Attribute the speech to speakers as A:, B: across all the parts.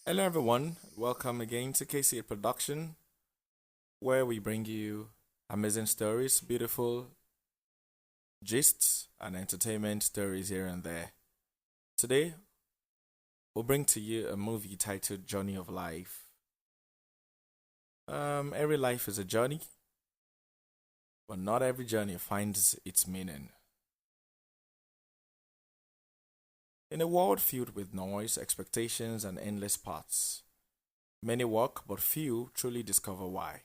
A: Hello, everyone. Welcome again to KCA Production, where we bring you amazing stories, beautiful gists, and entertainment stories here and there. Today, we'll bring to you a movie titled Journey of Life. Every life is a journey, but not every journey finds its meaning. In a world filled with noise, expectations, and endless paths, many walk, but few truly discover why.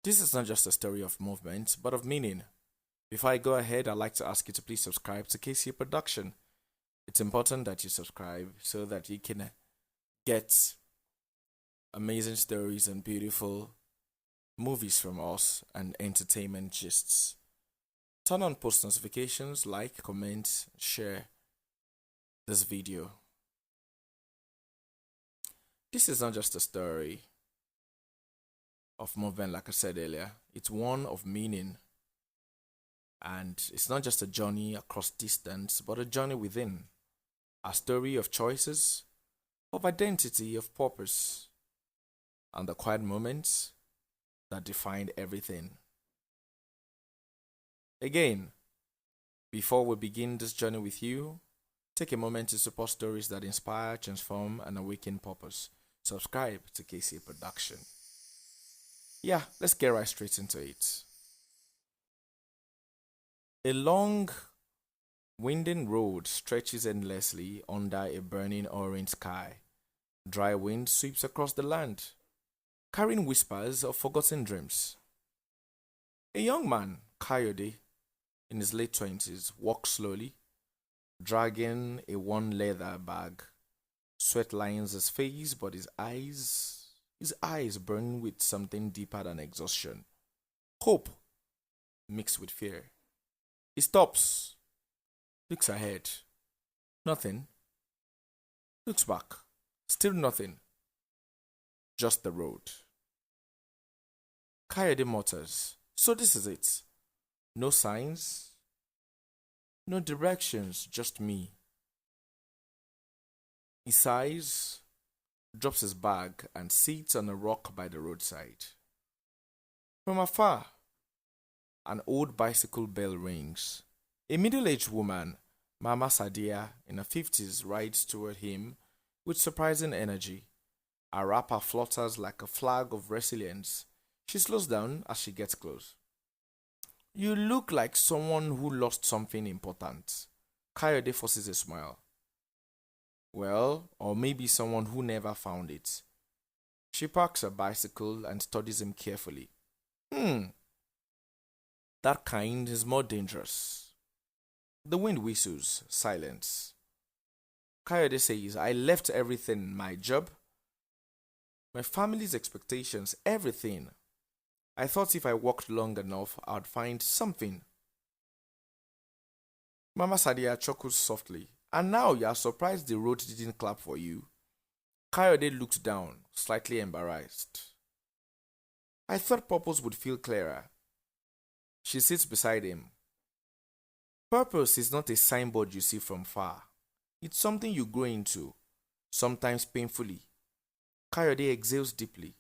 A: This is not just a story of movement, but of meaning. Before I go ahead, I'd like to ask you to please subscribe to KC Production. It's important that you subscribe so that you can get amazing stories and beautiful movies from us and entertainment gists. Turn on post notifications, like, comment, share this video. This is not just a story of movement, like I said earlier, it's one of meaning. And it's not just a journey across distance, but a journey within. A story of choices, of identity, of purpose, and the quiet moments that defined everything. Again, before we begin this journey with you, take a moment to support stories that inspire, transform, and awaken purpose. Subscribe to KCA Production. Yeah, let's get right straight into it. A long, winding road stretches endlessly under a burning orange sky. Dry wind sweeps across the land, carrying whispers of forgotten dreams. A young man, Coyote, in his late 20s, walks slowly, dragging a worn leather bag. Sweat lines his face, but his eyes burn with something deeper than exhaustion. Hope mixed with fear. He stops, looks ahead. Nothing. Looks back. Still nothing. Just the road. Coyote mutters. So this is it. No signs, no directions, just me. He sighs, drops his bag, and sits on a rock by the roadside. From afar, an old bicycle bell rings. A middle-aged woman, Mama Sadia, in her 50s, rides toward him with surprising energy. Her wrapper flutters like a flag of resilience. She slows down as she gets close. You look like someone who lost something important. Coyote forces a smile. Well, or maybe someone who never found it. She parks her bicycle and studies him carefully. Hmm, that kind is more dangerous. The wind whistles, silence. Coyote says, I left everything, my job, my family's expectations, everything. I thought if I walked long enough, I'd find something. Mama Sadia chuckles softly. And now you are surprised the road didn't clap for you. Coyote looked down, slightly embarrassed. I thought purpose would feel clearer. She sits beside him. Purpose is not a signboard you see from far. It's something you grow into, sometimes painfully. Coyote exhales deeply.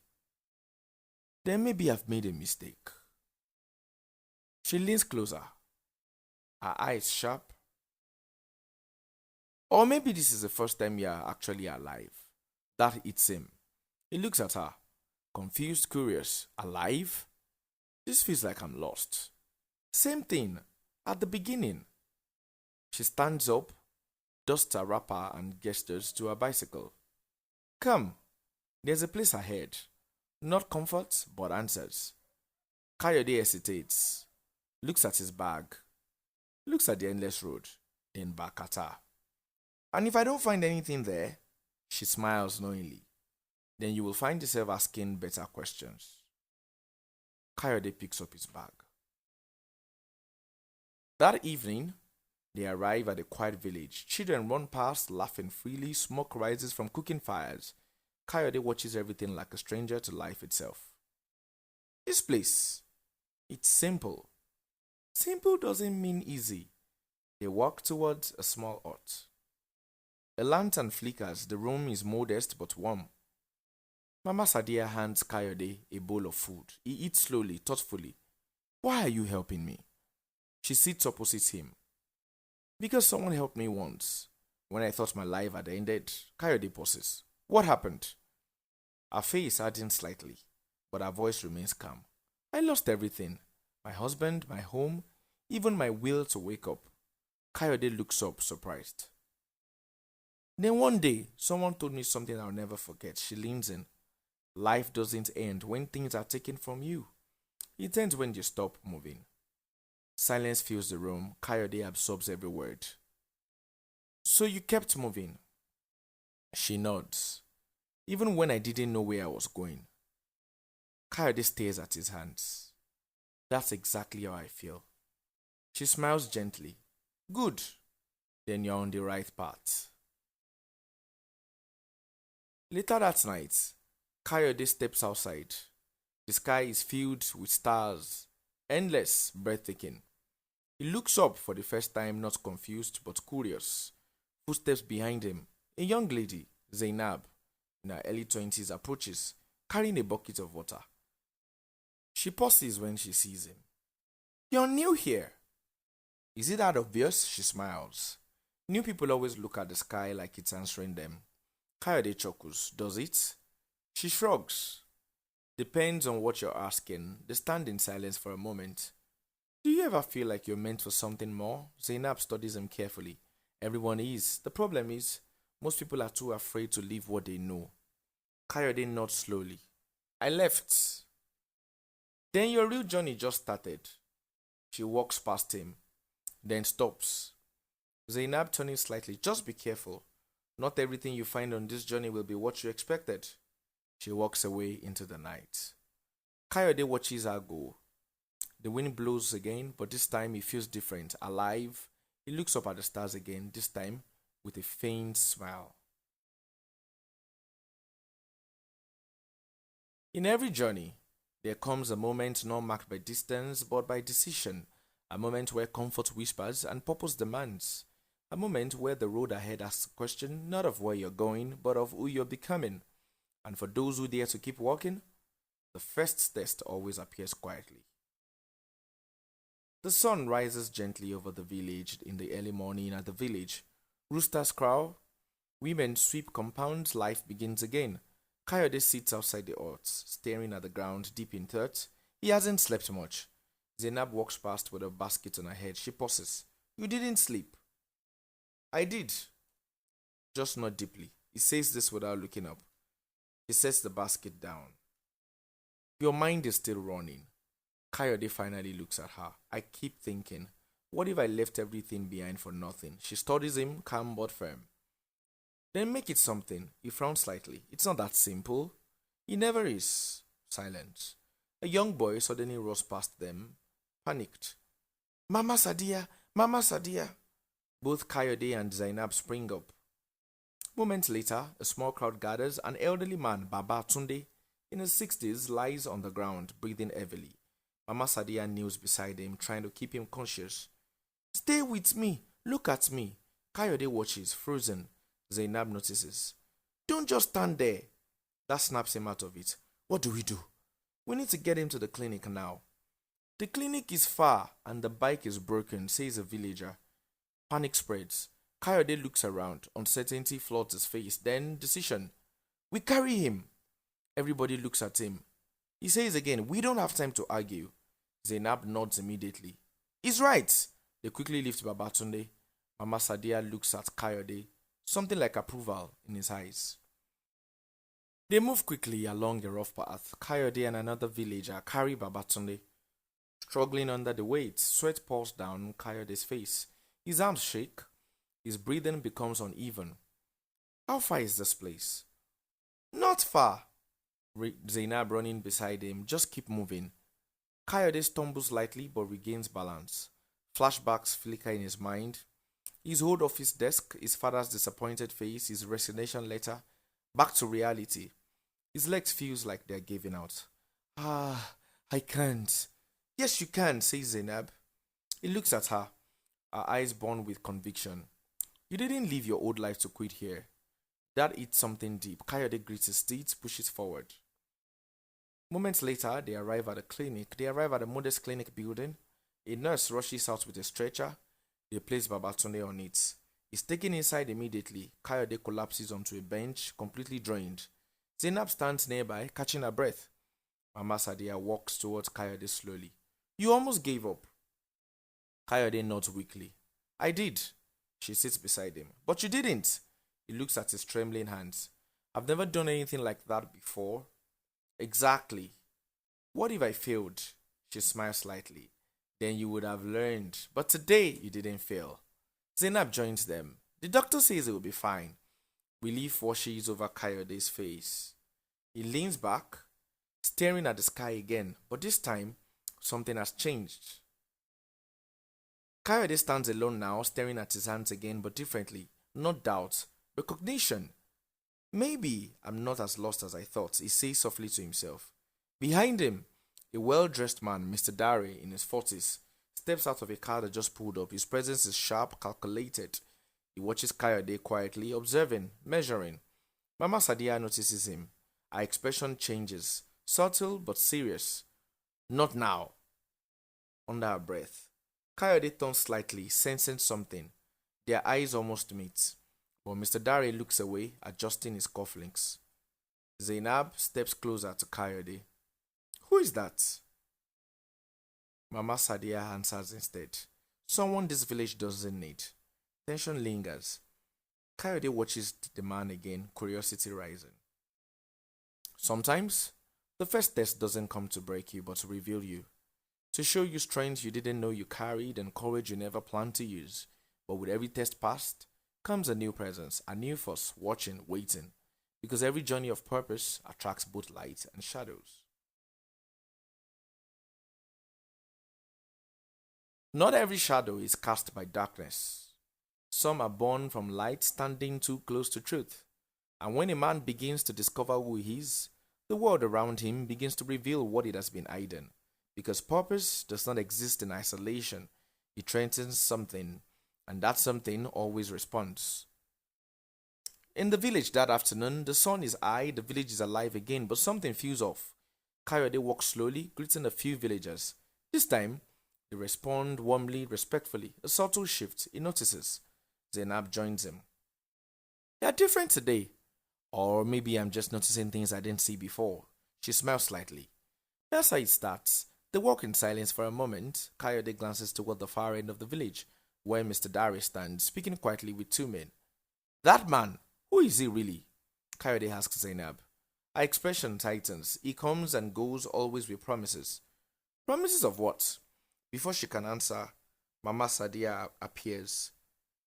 A: Then maybe I've made a mistake. She leans closer, her eyes sharp. Or maybe this is the first time you are actually alive. That hits him. He looks at her, confused, curious. Alive? This feels like I'm lost. Same thing, at the beginning. She stands up, dusts her wrapper, and gestures to her bicycle. Come, there's a place ahead. Not comfort, but answers. Coyote hesitates, looks at his bag, looks at the endless road, then back at her. And if I don't find anything there, she smiles knowingly, then you will find yourself asking better questions. Coyote picks up his bag. That evening, they arrive at a quiet village. Children run past, laughing freely, smoke rises from cooking fires. Coyote watches everything like a stranger to life itself. This place, it's simple. Simple doesn't mean easy. They walk towards a small hut. A lantern flickers, the room is modest but warm. Mama Sadia hands Kayode a bowl of food. He eats slowly, thoughtfully. Why are you helping me? She sits opposite him. Because someone helped me once. When I thought my life had ended, Kayode pauses. What happened? Her face hardens slightly, but her voice remains calm. I lost everything. My husband, my home, even my will to wake up. Kayode looks up, surprised. Then one day, someone told me something I'll never forget. She leans in. Life doesn't end when things are taken from you. It ends when you stop moving. Silence fills the room. Kayode absorbs every word. So you kept moving. She nods. Even when I didn't know where I was going. Kayode stares at his hands. That's exactly how I feel. She smiles gently. Good. Then you're on the right path. Later that night, Kayode steps outside. The sky is filled with stars, endless, breathtaking. He looks up for the first time, not confused but curious. Footsteps behind him. A young lady, Zainab, in her early 20s, approaches, carrying a bucket of water. She pauses when she sees him. You're new here. Is it that obvious? She smiles. New people always look at the sky like it's answering them. Kayode chuckles. Does it? She shrugs. Depends on what you're asking. They stand in silence for a moment. Do you ever feel like you're meant for something more? Zainab studies him carefully. Everyone is. The problem is, most people are too afraid to leave what they know. Kayode nods slowly. I left. Then your real journey just started. She walks past him, then stops. Zainab turning slightly. Just be careful. Not everything you find on this journey will be what you expected. She walks away into the night. Kayode watches her go. The wind blows again, but this time he feels different, alive. He looks up at the stars again, this time with a faint smile. In every journey, there comes a moment not marked by distance but by decision, a moment where comfort whispers and purpose demands, a moment where the road ahead asks a question not of where you're going but of who you're becoming. And for those who dare to keep walking, the first test always appears quietly. The sun rises gently over the village in the early morning. At the village, roosters crow, women sweep compounds, life begins again. Kayode sits outside the huts, staring at the ground, deep in thought. He hasn't slept much. Zainab walks past with a basket on her head. She pauses. You didn't sleep. I did. Just not deeply. He says this without looking up. He sets the basket down. Your mind is still running. Kayode finally looks at her. I keep thinking, what if I left everything behind for nothing? She studies him, calm but firm. Then make it something. He frowns slightly. It's not that simple. He never is. Silence. A young boy suddenly rushes past them, panicked. Mama Sadia! Mama Sadia! Both Kayode and Zainab spring up. Moments later, a small crowd gathers. An elderly man, Baba Tunde, in his 60s, lies on the ground, breathing heavily. Mama Sadia kneels beside him, trying to keep him conscious. Stay with me. Look at me. Kayode watches, frozen. Zainab notices. Don't just stand there. That snaps him out of it. What do we do? We need to get him to the clinic now. The clinic is far and the bike is broken, says a villager. Panic spreads. Kayode looks around. Uncertainty floods his face. Then decision. We carry him. Everybody looks at him. He says again, we don't have time to argue. Zainab nods immediately. He's right. They quickly lift Babatunde. Mama Sadia looks at Kayode, something like approval in his eyes. They move quickly along a rough path. Kayode and another villager carry Babatunde. Struggling under the weight, sweat pours down Kayode's face. His arms shake. His breathing becomes uneven. How far is this place? Not far. Zainab running beside him. Just keep moving. Kayode stumbles lightly but regains balance. Flashbacks flicker in his mind. His old office desk, his father's disappointed face, his resignation letter. Back to reality. His legs feels like they're giving out. I can't. Yes, you can, says Zainab. He looks at her, her eyes burn with conviction. You didn't live your old life to quit here. That eats something deep. Kayode grits his teeth, pushes forward. Moments later, they arrive at a clinic. They arrive at a modest clinic building. A nurse rushes out with a stretcher. They place Babatunde on it. He's taken inside immediately. Kayode collapses onto a bench, completely drained. Zainab stands nearby, catching her breath. Mama Sadia walks towards Kayode slowly. You almost gave up. Kayode nods weakly. I did. She sits beside him. But you didn't. He looks at his trembling hands. I've never done anything like that before. Exactly. What if I failed? She smiles slightly. Then you would have learned. But today you didn't fail. Zainab joins them. The doctor says it will be fine. Relief washes over Kayode's face. He leans back, staring at the sky again, but this time something has changed. Kayode stands alone now, staring at his hands again, but differently. Not doubt, recognition. Maybe I'm not as lost as I thought, he says softly to himself. Behind him, a well-dressed man, Mr. Dare, in his 40s, steps out of a car that just pulled up. His presence is sharp, calculated. He watches Kayode quietly, observing, measuring. Mama Sadia notices him. Her expression changes, subtle but serious. Not now. Under her breath, Kayode turns slightly, sensing something. Their eyes almost meet. But Mr. Dare looks away, adjusting his cufflinks. Zainab steps closer to Kayode. Who is that? Mama Sadia answers instead. Someone this village doesn't need. Tension lingers. Kayode watches the man again, curiosity rising. Sometimes, the first test doesn't come to break you, but to reveal you. To show you strength you didn't know you carried and courage you never planned to use. But with every test passed, comes a new presence, a new force, watching, waiting. Because every journey of purpose attracts both light and shadows. Not every shadow is cast by darkness. Some are born from light standing too close to truth. And when a man begins to discover who he is, the world around him begins to reveal what it has been hidden. Because purpose does not exist in isolation. It threatens something, and that something always responds. In the village that afternoon, the sun is high, the village is alive again, but something feels off. Kayode walks slowly, greeting a few villagers. This time, they respond warmly, respectfully. A subtle shift, he notices. Zainab joins him. They are different today. Or maybe I'm just noticing things I didn't see before. She smiles slightly. That's how it starts. They walk in silence for a moment. Kayode glances toward the far end of the village, where Mr. Dare stands, speaking quietly with two men. That man, who is he really? Kayode asks Zainab. Her expression tightens. He comes and goes, always with promises. Promises of what? Before she can answer, Mama Sadia appears.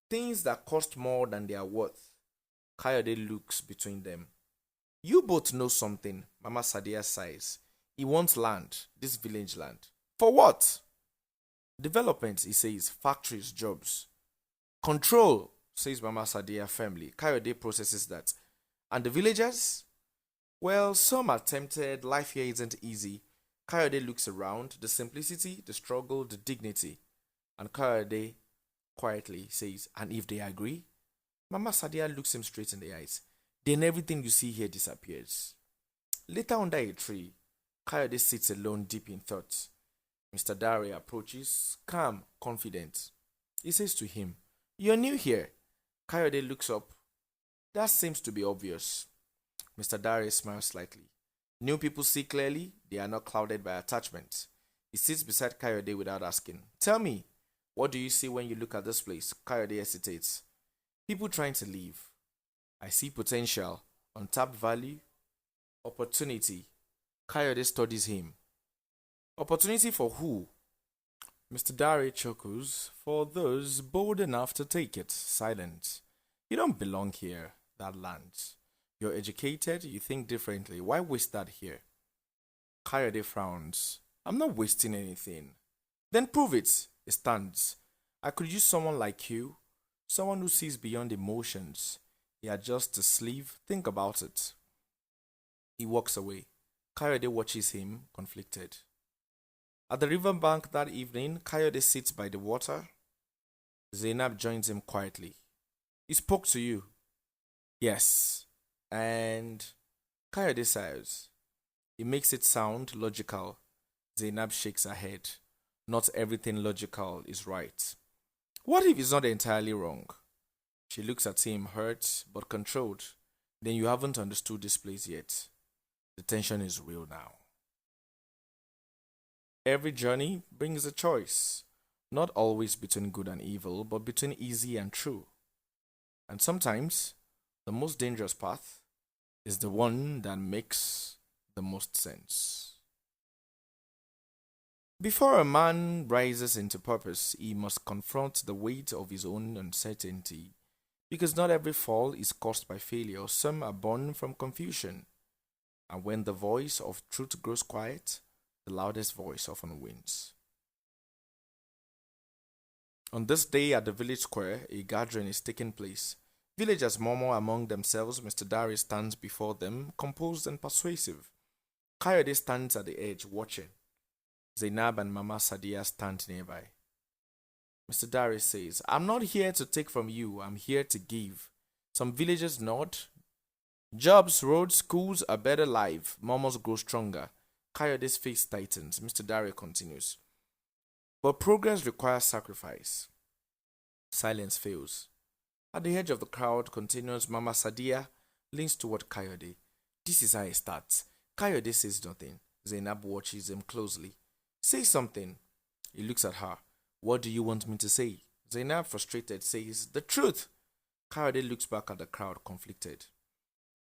A: Things that cost more than they are worth. Kayode looks between them. You both know something, Mama Sadia sighs. He wants land, this village land. For what? Development, he says, factories, jobs. Control, says Mama Sadia firmly. Kayode processes that. And the villagers? Well, some are tempted, life here isn't easy. Kayode looks around, the simplicity, the struggle, the dignity. And Kayode quietly says, and if they agree? Mama Sadia looks him straight in the eyes. Then everything you see here disappears. Later under a tree, Kayode sits alone deep in thought. Mr. Dare approaches, calm, confident. He says to him, You're new here. Kayode looks up. That seems to be obvious. Mr. Dare smiles slightly. New people see clearly, they are not clouded by attachment. He sits beside Kayode without asking. Tell me, what do you see when you look at this place? Kayode hesitates. People trying to leave. I see potential, untapped value, opportunity. Kayode studies him. Opportunity for who? Mr. Dare chuckles. For those bold enough to take it. Silent. You don't belong here, that land. You're educated, you think differently. Why waste that here? Kayode frowns. I'm not wasting anything. Then prove it. He stands. I could use someone like you. Someone who sees beyond emotions. He adjusts his sleeve. Think about it. He walks away. Kayode watches him, conflicted. At the riverbank that evening, Kayode sits by the water. Zainab joins him quietly. He spoke to you. Yes. And Kayode sighs. It makes it sound logical. Zainab shakes her head. Not everything logical is right. What if it's not entirely wrong? She looks at him, hurt but controlled. Then you haven't understood this place yet. The tension is real now. Every journey brings a choice, not always between good and evil, but between easy and true. And sometimes, the most dangerous path is the one that makes the most sense. Before a man rises into purpose, he must confront the weight of his own uncertainty, because not every fall is caused by failure. Some are born from confusion. And when the voice of truth grows quiet, the loudest voice often wins. On this day at the village square, a gathering is taking place. Villagers murmur among themselves. Mr. Dari stands before them, composed and persuasive. Kayode stands at the edge, watching. Zainab and Mama Sadia stand nearby. Mr. Dari says, I'm not here to take from you, I'm here to give. Some villagers nod. Jobs, roads, schools, a better life. Murmurs grow stronger. Kayode's face tightens. Mr. Dari continues. But progress requires sacrifice. Silence fails. At the edge of the crowd, continues Mama Sadia, leans toward Kayode. This is how it starts. Kayode says nothing. Zainab watches him closely. Say something. He looks at her. What do you want me to say? Zainab, frustrated, says, the truth. Kayode looks back at the crowd, conflicted.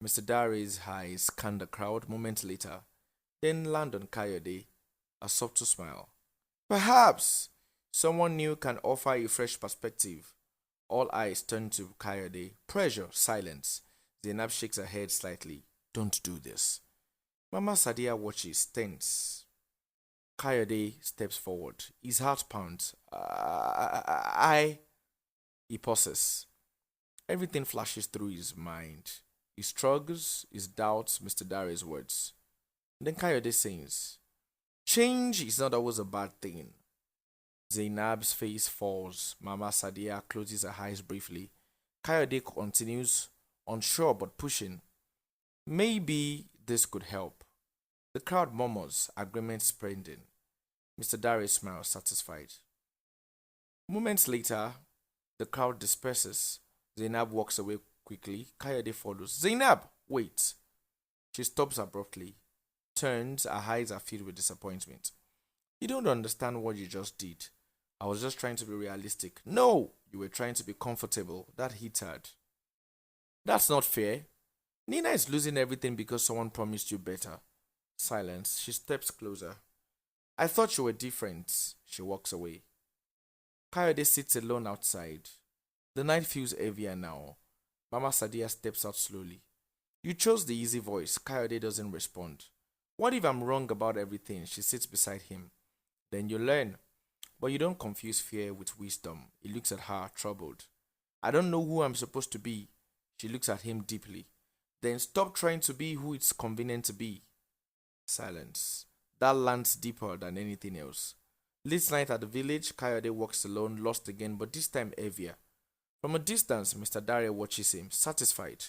A: Mr. Dari's eyes scan the crowd. Moments later, then land on Kayode, a subtle smile. Perhaps someone new can offer a fresh perspective. All eyes turn to Kayode. Pressure, silence. Zainab shakes her head slightly. Don't do this. Mama Sadia watches, tense. Kayode steps forward. His heart pounds. He pauses. Everything flashes through his mind. His struggles, his doubts, Mr. Dari's words. Then Kayode sings, change is not always a bad thing. Zainab's face falls. Mama Sadia closes her eyes briefly. Kayode continues, unsure but pushing. Maybe this could help. The crowd murmurs, agreement spreading. Mr. Dari smiles, satisfied. Moments later, the crowd disperses. Zainab walks away quickly. Kayode follows. Zainab, wait. She stops abruptly, turns, her eyes are filled with disappointment. You don't understand what you just did. I was just trying to be realistic. No, you were trying to be comfortable. That hit hard. That's not fair. Nina is losing everything because someone promised you better. Silence. She steps closer. I thought you were different. She walks away. Kayode sits alone outside. The night feels heavier now. Mama Sadia steps out slowly. You chose the easy voice. Kayode doesn't respond. What if I'm wrong about everything? She sits beside him. Then you learn. But you don't confuse fear with wisdom. He looks at her, troubled. I don't know who I'm supposed to be. She looks at him deeply. Then stop trying to be who it's convenient to be. Silence. That lands deeper than anything else. Late night at the village, Kayode walks alone, lost again, but this time heavier. From a distance, Mr. Dare watches him, satisfied.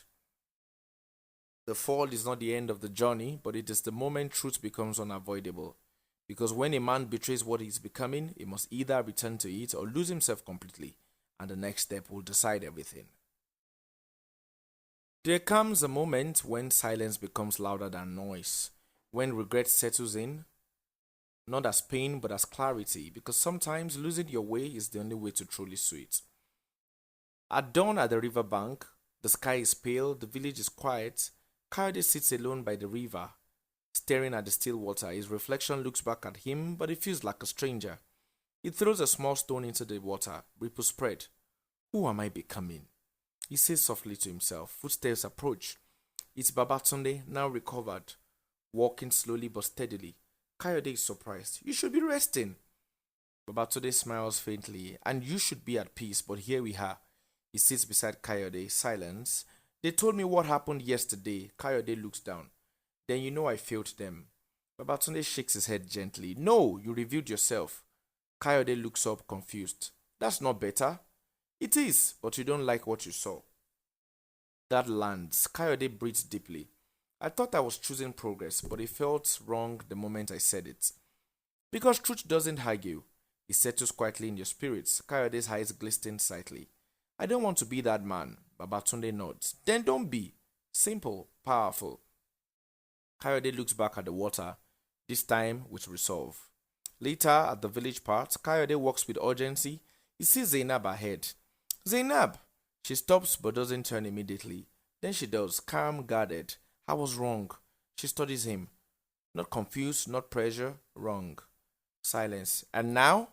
A: The fall is not the end of the journey, but it is the moment truth becomes unavoidable. Because when a man betrays what he is becoming, he must either return to it or lose himself completely, and the next step will decide everything. There comes a moment when silence becomes louder than noise, when regret settles in, not as pain but as clarity, because sometimes losing your way is the only way to truly sweet. At dawn at the river bank, the sky is pale, the village is quiet. Kayode sits alone by the river, staring at the still water. His reflection looks back at him, but it feels like a stranger. He throws a small stone into the water. Ripples spread. Who am I becoming? He says softly to himself. Footsteps approach. It's Babatunde, now recovered, walking slowly but steadily. Kayode is surprised. You should be resting. Babatunde smiles faintly. And you should be at peace, but here we are. He sits beside Kayode, silence. They told me what happened yesterday. Kayode looks down. Then you know I failed them. Babatunde shakes his head gently. No, you revealed yourself. Kayode looks up, confused. That's not better. It is, but you don't like what you saw. That lands. Kayode breathes deeply. I thought I was choosing progress, but it felt wrong the moment I said it. Because truth doesn't argue, it settles quietly in your spirits. Kayode's eyes glistened slightly. I don't want to be that man, Babatunde nods. Then don't be. Simple, powerful. Kayode looks back at the water, this time with resolve. Later, at the village part, Kayode walks with urgency. He sees Zainab ahead. Zainab! She stops but doesn't turn immediately. Then she does, calm, guarded. I was wrong. She studies him. Not confused, not pressure, wrong. Silence. And now?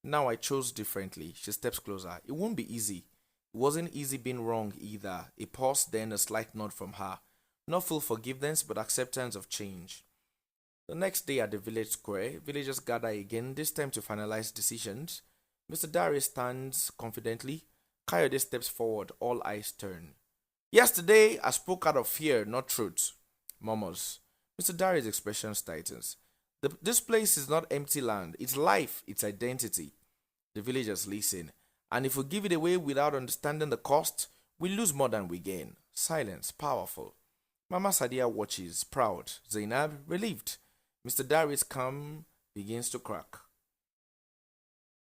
A: Now I chose differently. She steps closer. It won't be easy. It wasn't easy being wrong either. A pause, then a slight nod from her. Not full forgiveness, but acceptance of change. The next day at the village square, villagers gather again, this time to finalize decisions. Mr. Darius stands confidently. Kayode steps forward, all eyes turn. Yesterday, I spoke out of fear, not truth. Murmurs. Mr. Darius' expression tightens. This place is not empty land. It's life, it's identity. The villagers listen. And if we give it away without understanding the cost, we lose more than we gain. Silence, powerful. Mama Sadia watches, proud. Zainab, relieved. Mr. Darius' calm begins to crack.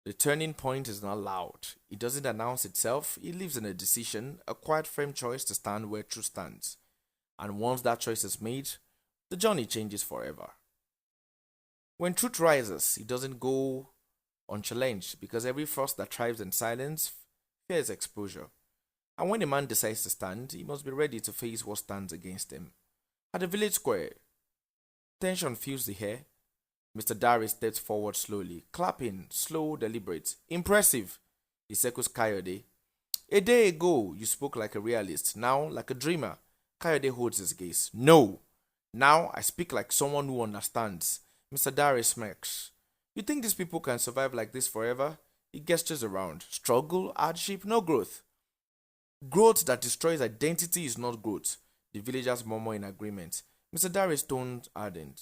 A: The turning point is not loud. It doesn't announce itself. It lives in a decision, a quiet firm choice to stand where truth stands. And once that choice is made, the journey changes forever. When truth rises, it doesn't go unchallenged because every force that thrives in silence fears exposure. And when a man decides to stand, he must be ready to face what stands against him. At the village square, tension fills the air. Mr. Darius steps forward slowly, clapping, slow, deliberate. Impressive, he echoes Kayode. A day ago, you spoke like a realist, now like a dreamer. Kayode holds his gaze. No, now I speak like someone who understands. Mr. Darius smirks. You think these people can survive like this forever? He gestures around. Struggle, hardship, no growth. Growth that destroys identity is not growth. The villagers murmur in agreement. Mr. Darius' tone hardened.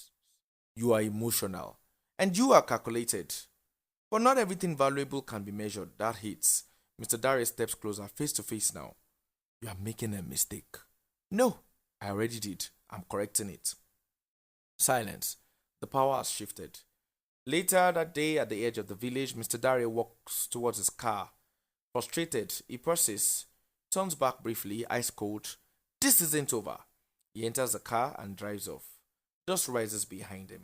A: You are emotional. And you are calculated. But not everything valuable can be measured. That hits. Mr. Darius steps closer, face to face now. You are making a mistake. No, I already did. I'm correcting it. Silence. The power has shifted. Later that day at the edge of the village, Mr. Darius walks towards his car. Frustrated, he pauses, turns back briefly, ice cold. This isn't over. He enters the car and drives off. Dust rises behind him.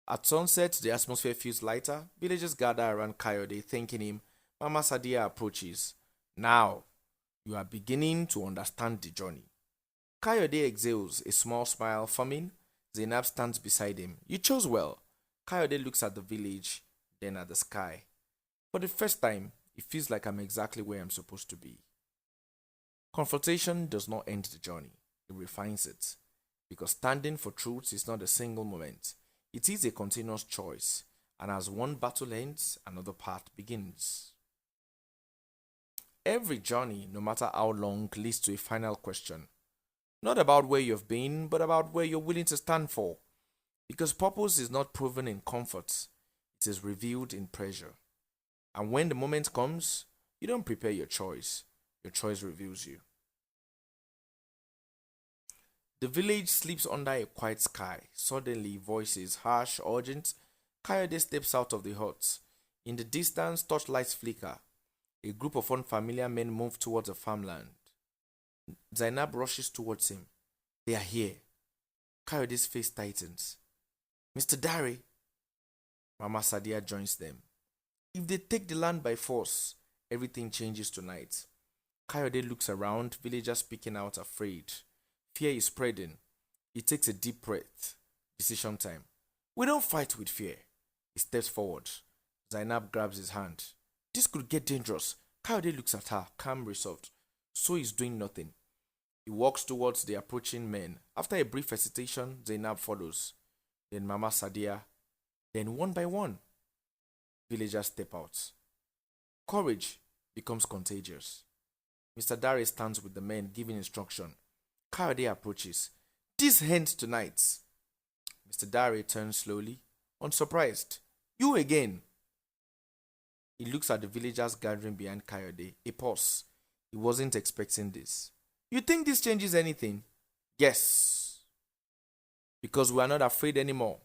A: At sunset, the atmosphere feels lighter. Villagers gather around Kayode, thanking him. Mama Sadia approaches. Now, you are beginning to understand the journey. Kayode exhales, a small smile forming. Zainab stands beside him. You chose well. Kayode looks at the village, then at the sky. For the first time, it feels like I'm exactly where I'm supposed to be. Confrontation does not end the journey. It refines it. Because standing for truth is not a single moment. It is a continuous choice. And as one battle ends, another path begins. Every journey, no matter how long, leads to a final question. Not about where you've been, but about where you're willing to stand for. Because purpose is not proven in comfort. It is revealed in pressure. And when the moment comes, you don't prepare your choice. Your choice reveals you. The village sleeps under a quiet sky. Suddenly, voices, harsh, urgent. Kayode steps out of the hut. In the distance, torchlights flicker. A group of unfamiliar men move towards a farmland. Zainab rushes towards him. They are here. Kayode's face tightens. Mr. Dari. Mama Sadia joins them. If they take the land by force, everything changes tonight. Kayode looks around, villagers speaking out afraid. Fear is spreading. He takes a deep breath. Decision time. We don't fight with fear. He steps forward. Zainab grabs his hand. This could get dangerous. Kayode looks at her, calm, resolved. So he's doing nothing. He walks towards the approaching men. After a brief hesitation, Zainab follows. Then Mama Sadia. Then one by one, villagers step out. Courage becomes contagious. Mr. Dari stands with the men, giving instruction. Kayode approaches. This ends tonight. Mr. Dari turns slowly, unsurprised. You again. He looks at the villagers gathering behind Kayode. A pause. He wasn't expecting this. You think this changes anything? Yes, because we are not afraid anymore.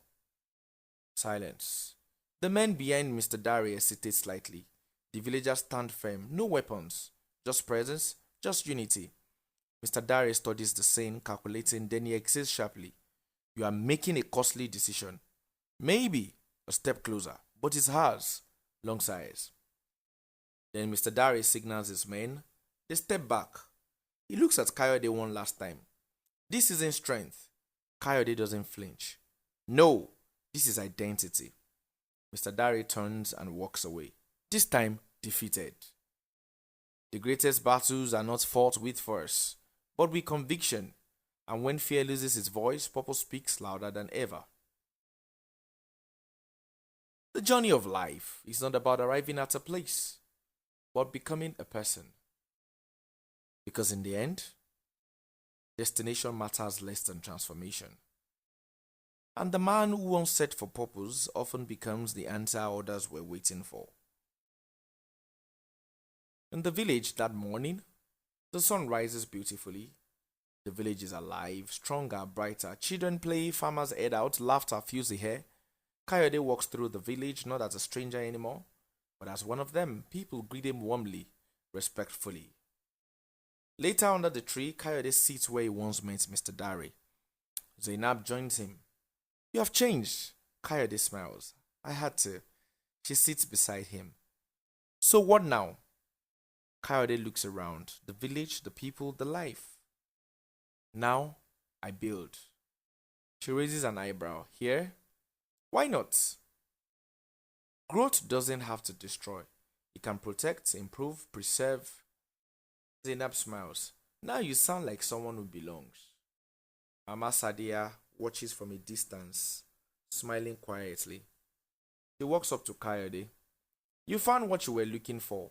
A: Silence. The men behind Mr. Dari hesitate slightly. The villagers stand firm. No weapons. Just presence. Just unity. Mr. Dari studies the scene, calculating, then he exits sharply. You are making a costly decision. Maybe a step closer, but it's hers. Long sighs. Then Mr. Dari signals his men. They step back. He looks at Kayode one last time. This isn't strength. Kayode doesn't flinch. No, this is identity. Mr. Dari turns and walks away. This time, defeated. The greatest battles are not fought with force, but with conviction. And when fear loses its voice, purpose speaks louder than ever. The journey of life is not about arriving at a place, but becoming a person. Because in the end, destination matters less than transformation. And the man who once set for purpose often becomes the answer others were waiting for. In the village that morning, the sun rises beautifully. The village is alive, stronger, brighter. Children play, farmers head out, laughter fills the air. Kayode walks through the village not as a stranger anymore, but as one of them. People greet him warmly, respectfully. Later under the tree, Kayode sits where he once met Mr. Dari. Zainab joins him. You have changed. Kayode smiles. I had to. She sits beside him. So what now? Kayode looks around. The village, the people, the life. Now, I build. She raises an eyebrow. Here? Why not? Growth doesn't have to destroy. It can protect, improve, preserve. Zainab smiles. Now you sound like someone who belongs. Mama Sadia watches from a distance, smiling quietly. She walks up to Kayode. You found what you were looking for.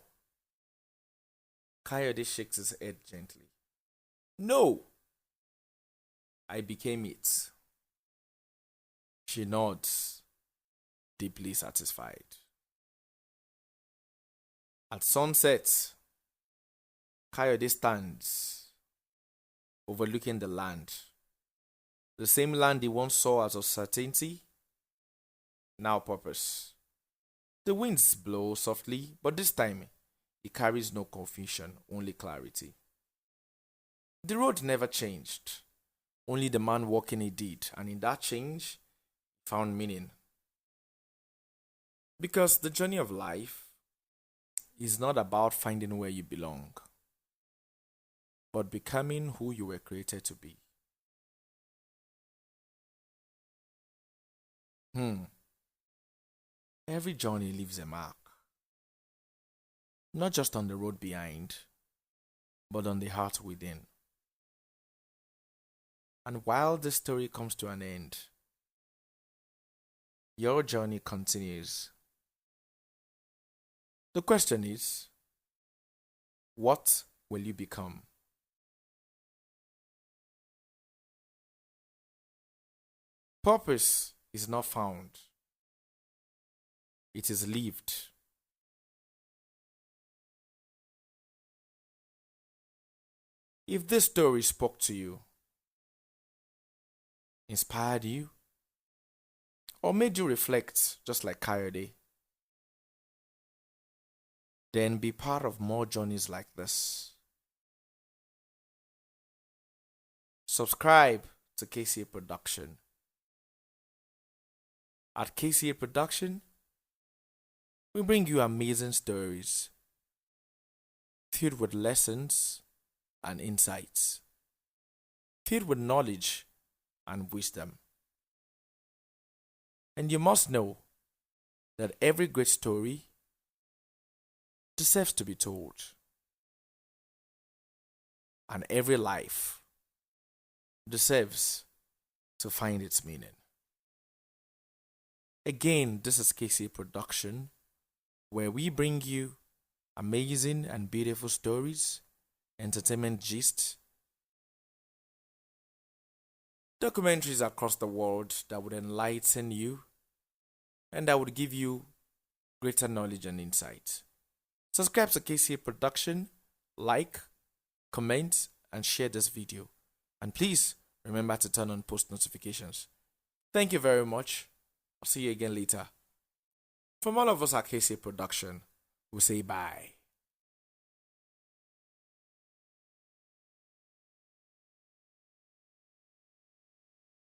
A: Kayode shakes his head gently. No! I became it. She nods, deeply satisfied. At sunset, Kayode stands, overlooking the land. The same land he once saw as uncertainty, now purpose. The winds blow softly, but this time it carries no confusion, only clarity. The road never changed. Only the man walking it did, and in that change, found meaning. Because the journey of life is not about finding where you belong, but becoming who you were created to be. Every journey leaves a mark, not just on the road behind, but on the heart within. And while this story comes to an end, your journey continues. The question is, what will you become? Purpose is not found. It is lived. If this story spoke to you, inspired you, or made you reflect just like Kayode, then be part of more journeys like this. Subscribe to KCA Production. At KCA Production, we bring you amazing stories filled with lessons and insights, filled with knowledge and wisdom. And you must know that every great story deserves to be told, and every life deserves to find its meaning. Again, this is KCA Production, where we bring you amazing and beautiful stories, entertainment gist, documentaries across the world that would enlighten you and that would give you greater knowledge and insight. Subscribe to KCA Production, like, comment, and share this video. And please Remember to turn on post notifications. Thank you very much. I'll see you again later. From all of us at KC Production, we'll say bye.